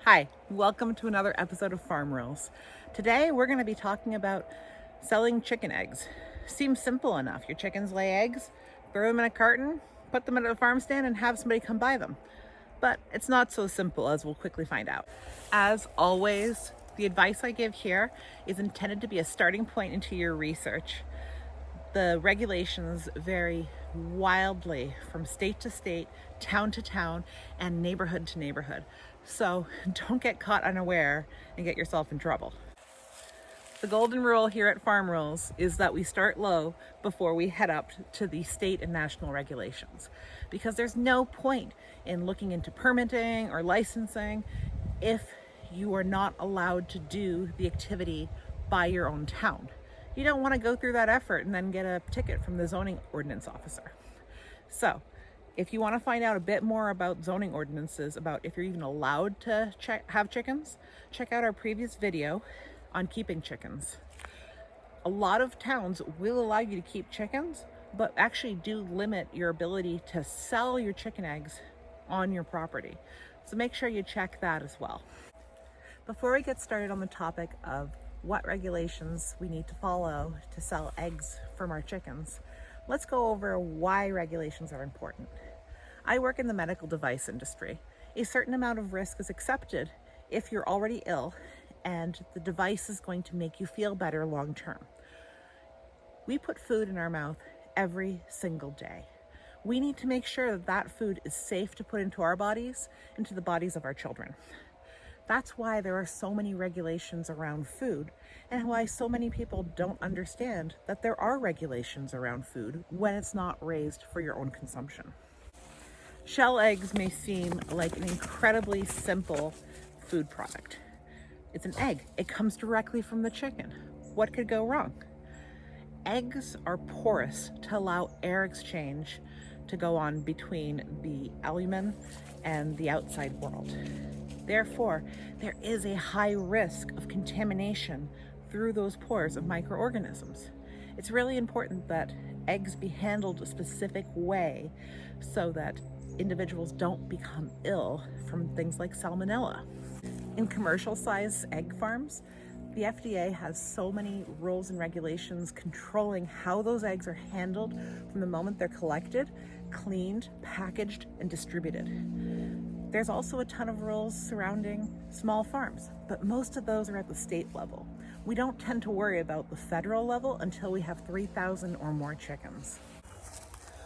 Hi, welcome to another episode of Farm Rules. Today we're going to be talking about selling chicken eggs. Seems simple enough. Your chickens lay eggs, throw them in a carton, put them at a farm stand, and have somebody come buy them. But it's not so simple, as we'll quickly find out. As always, the advice I give here is intended to be a starting point into your research. The regulations vary wildly from state to state, town to town, and neighborhood to neighborhood. So don't get caught unaware and get yourself in trouble. The golden rule here at Farm Rules is that we start low before we head up to the state and national regulations, because there's no point in looking into permitting or licensing if you are not allowed to do the activity by your own town. You don't want to go through that effort and then get a ticket from the zoning ordinance officer. So if you want to find out a bit more about zoning ordinances, about if you're even allowed to have chickens, check out our previous video on keeping chickens. A lot of towns will allow you to keep chickens, but actually do limit your ability to sell your chicken eggs on your property. So make sure you check that as well. Before we get started on the topic of what regulations we need to follow to sell eggs from our chickens, let's go over why regulations are important. I work in the medical device industry. A certain amount of risk is accepted if you're already ill and the device is going to make you feel better long term. We put food in our mouth every single day. We need to make sure that that food is safe to put into our bodies, into the bodies of our children. That's why there are so many regulations around food, and why so many people don't understand that there are regulations around food when it's not raised for your own consumption. Shell eggs may seem like an incredibly simple food product. It's an egg. It comes directly from the chicken. What could go wrong? Eggs are porous to allow air exchange to go on between the albumin and the outside world. Therefore, there is a high risk of contamination through those pores of microorganisms. It's really important that eggs be handled a specific way so that individuals don't become ill from things like salmonella. In commercial size egg farms, the FDA has so many rules and regulations controlling how those eggs are handled from the moment they're collected, cleaned, packaged, and distributed. There's also a ton of rules surrounding small farms, but most of those are at the state level. We don't tend to worry about the federal level until we have 3,000 or more chickens.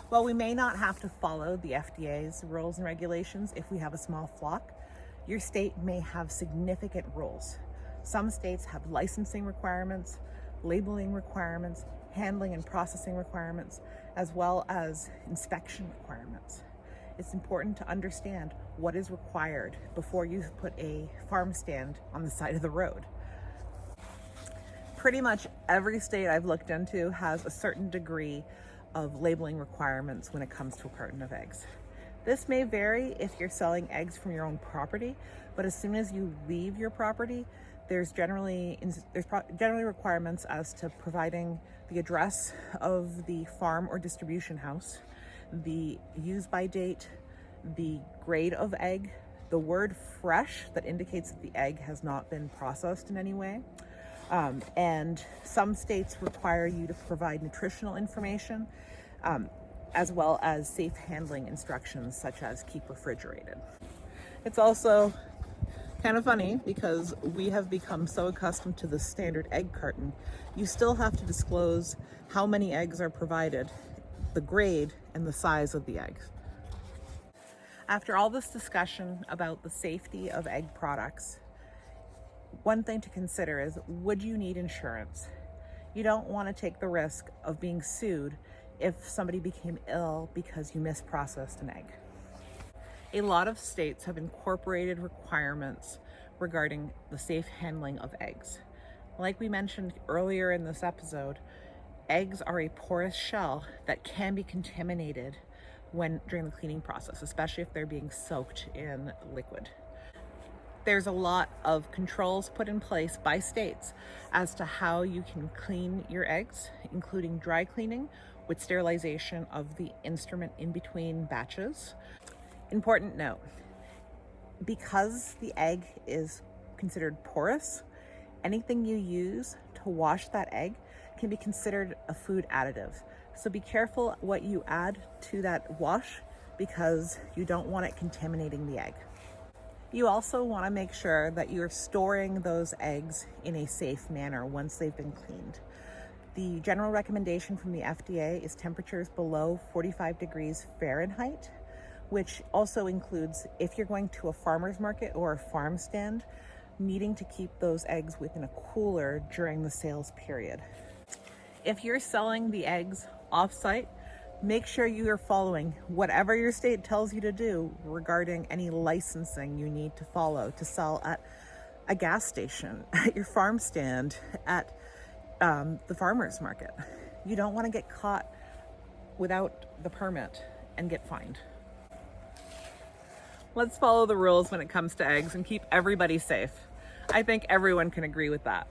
While we may not have to follow the FDA's rules and regulations if we have a small flock, your state may have significant rules. Some states have licensing requirements, labeling requirements, handling and processing requirements, as well as inspection requirements. It's important to understand what is required before you put a farm stand on the side of the road. Pretty much every state I've looked into has a certain degree of labeling requirements when it comes to a carton of eggs. This may vary if you're selling eggs from your own property, but as soon as you leave your property, there's generally requirements as to providing the address of the farm or distribution house, the use by date, the grade of egg, the word fresh that indicates that the egg has not been processed in any way. And some states require you to provide nutritional information, as well as safe handling instructions such as keep refrigerated. It's also kind of funny because we have become so accustomed to the standard egg carton. You still have to disclose how many eggs are provided, the grade, and the size of the eggs. After all this discussion about the safety of egg products, one thing to consider is, would you need insurance? You don't want to take the risk of being sued if somebody became ill because you misprocessed an egg. A lot of states have incorporated requirements regarding the safe handling of eggs. Like we mentioned earlier in this episode, eggs are a porous shell that can be contaminated during the cleaning process, especially if they're being soaked in liquid. There's a lot of controls put in place by states as to how you can clean your eggs, including dry cleaning with sterilization of the instrument in between batches. Important note, Because the egg is considered porous, anything you use to wash that egg can be considered a food additive. So be careful what you add to that wash because you don't want it contaminating the egg. You also want to make sure that you're storing those eggs in a safe manner once they've been cleaned. The general recommendation from the FDA is temperatures below 45 degrees Fahrenheit, which also includes if you're going to a farmer's market or a farm stand, needing to keep those eggs within a cooler during the sales period. If you're selling the eggs off-site, make sure you are following whatever your state tells you to do regarding any licensing you need to follow to sell at a gas station, at your farm stand, at the farmer's market. You don't want to get caught without the permit and get fined. Let's follow the rules when it comes to eggs and keep everybody safe. I think everyone can agree with that.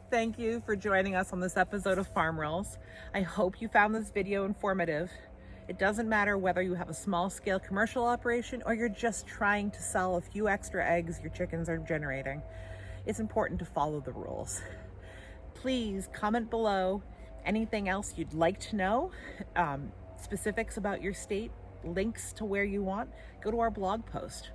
Thank you for joining us on this episode of Farm Rules. I hope you found this video informative. It doesn't matter whether you have a small scale commercial operation or you're just trying to sell a few extra eggs your chickens are generating. It's important to follow the rules. Please comment below anything else you'd like to know, specifics about your state, links to where you want. Go to our blog post.